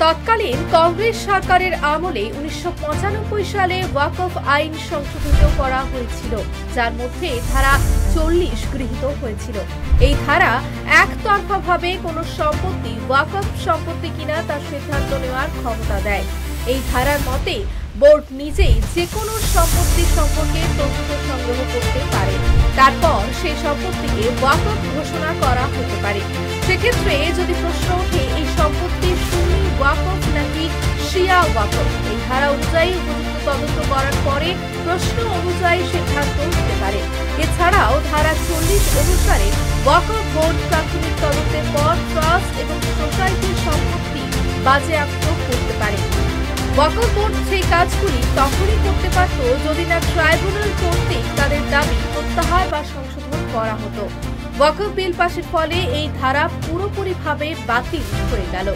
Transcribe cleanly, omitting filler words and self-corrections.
তৎকালীন কংগ্রেস সরকারের আমলে 1995 সালে ওয়াকফ আইন সংশোধিত করা হয়েছিল, যার মধ্যে ধারা 40 গৃহীত হয়েছিল। এই ধারা একতরফাভাবে কোনো সম্পত্তি ওয়াকফ সম্পত্তি কিনা তার সিদ্ধান্ত নেওয়ার ক্ষমতা দেয়। এই ধারার মতে বোর্ড নিজেই যে কোনো সম্পত্তি সম্পর্কে তথ্য সংগ্রহ করতে পারে, তারপর সেই সম্পত্তিকে ওয়াকফ ঘোষণা করা হতে পারে। সেক্ষেত্রে যদি প্রশ্ন ওঠে এই সম্পত্তি সুন্নি ওয়াকফ নাকি শিয়া ওয়াকফ, এই ধারা অনুযায়ী উপযুক্ত তদন্ত করার পরে প্রশ্ন অনুযায়ী সিদ্ধান্ত নিতে পারে। এছাড়াও ধারা 40 অনুসারে ওয়াকফ বোর্ড প্রাথমিক তদন্তের পর ট্রাস্ট এবং সোসাইটির সম্পত্তি বাজেয়াপ্ত করতে পারে। ওয়াকফ বোর্ড সেই কাজগুলি তখনই করতে পারত যদি না ট্রাইব্যুনাল কর্তৃক তাদের দাবি প্রত্যাহার বা সংশোধন করা হতো। ওয়াকফ বিল পাশের ফলে এই ধারা পুরোপুরিভাবে বাতিল হয়ে গেল।